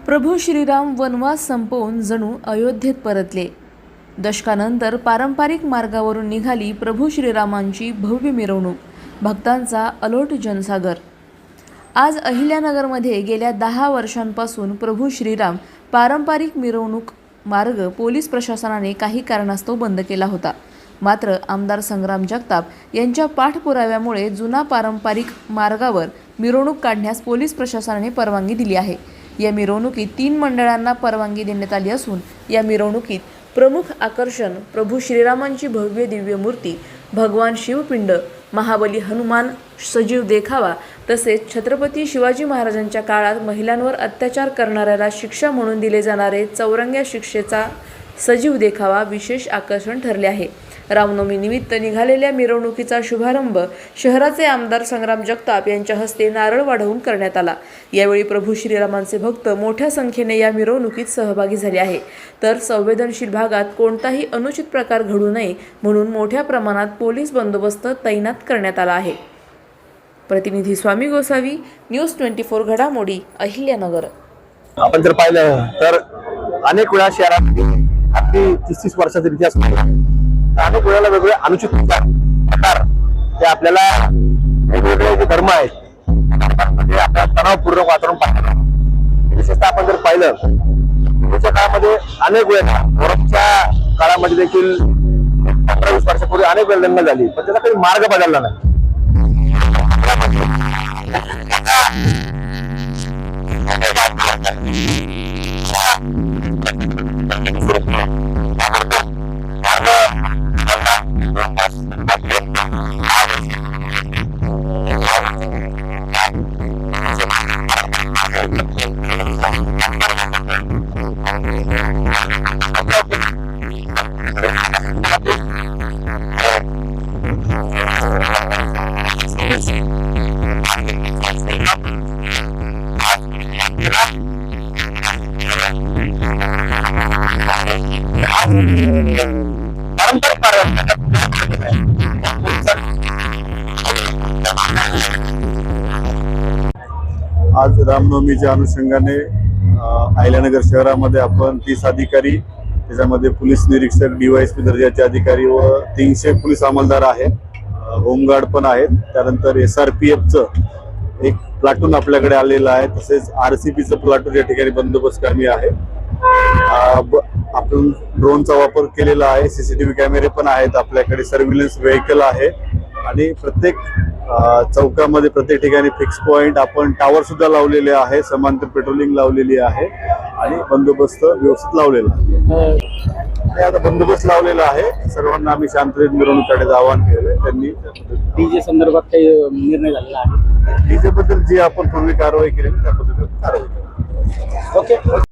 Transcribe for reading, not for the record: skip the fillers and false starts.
प्रभू श्रीराम वनवास संपवून जणू अयोध्येत परतले। दशकानंतर पारंपरिक मार्गावरून निघाली प्रभू श्रीरामांची भव्य मिरवणूक, भक्तांचा अलोट जनसागर। आज अहिल्यानगरमध्ये गेल्या 10 वर्षांपासून प्रभू श्रीराम पारंपरिक मिरवणूक मार्ग पोलीस प्रशासनाने काही कारणास्तव बंद केला होता। मात्र आमदार संग्राम जगताप यांच्या पाठपुराव्यामुळे जुना पारंपरिक मार्गावर मिरवणूक काढण्यास पोलीस प्रशासनाने परवानगी दिली आहे। या मिरवणुकीत 3 मंडळांना परवानगी देण्यात आली असून या मिरवणुकीत प्रमुख आकर्षण प्रभू श्रीरामांची भव्य दिव्य मूर्ती, भगवान शिवपिंड, महाबली हनुमान सजीव देखावा तसेच छत्रपती शिवाजी महाराजांच्या काळात महिलांवर अत्याचार करणाऱ्याला शिक्षा म्हणून दिले जाणारे चौरंग्या शिक्षेचा सजीव देखावा विशेष आकर्षण ठरले आहे। रामनवमी निमित्त निघालेल्या मिरवणुकीचा शुभारंभ शहराचे आमदार संग्राम जगताप यांच्या हस्ते नारळ वाढवून करण्यात आला। यावेळी प्रभू श्रीरामांचे भक्त मोठ्या संख्येने या मिरवणुकीत सहभागी झाले आहे। तर संवेदनशील भागात कोणताही अनुचित प्रकार घडू नये म्हणून मोठ्या प्रमाणात पोलीस बंदोबस्त तैनात करण्यात आला आहे। प्रतिनिधी स्वामी गोसावी, न्यूज 24 घडामोडी, अहिल्यानगर। आपण जर पाहिलं तर अनेक वेळा शहरात अगदी 30 वर्षाचा इतिहास पाहिला, अनेक वेळेला वेगवेगळे अनुचित प्रकार ते आपल्याला वेगवेगळे जे धर्म आहेत म्हणजे आपल्या तणावपूर्ण वातावरण पाहतात। विशेषतः आपण जर पाहिलं पुढच्या काळामध्ये अनेक वेळेला औरंगच्या काळामध्ये देखील 15-20 वर्षापूर्वी अनेक वेळा दंगल झाली, पण त्याचा काही मार्ग बदलला नाही। आज रामनवमीच्या अनुषंगाने अहिल्यानगर शहरामध्ये आपण 30 अधिकारी, त्याच्यामध्ये पोलीस निरीक्षक, DYSP दर्जाचे अधिकारी व 300 पोलीस अंमलदार आहेत, होमगार्ड पण आहेत। त्यानंतर SRPFचं एक प्लाटून आपल्याकडे आलेलं आहे, तसेच RCPचं प्लाटून या ठिकाणी बंदोबस्त कर्मी आहे। आपण ड्रोनचा वापर केलेला आहे, CCTV कॅमेरे पण आहेत आपल्याकडे, सर्व्हिलन्स व्हेकल आहे आणि प्रत्येक चौकामध्ये प्रत्येक ठिकाणी फिक्स पॉइंट आपण टावर सुद्धा लावलेले आहे, समांतर पेट्रोलिंग लावलेली आहे आणि बंदोबस्त व्यवस्थित लावलेला आहे। आता बंदोबस्त लावलेला आहे, सर्वांना आम्ही शांततेत मिरवणूक काढण्याचं आवाहन केलेलं आहे। त्यांनी डीजे संदर्भात काही निर्णय झालेला आहे? डीजे बद्दल जी आपण पूर्वी कारवाई केली त्या पद्धतीने कारवाई केली। ओके।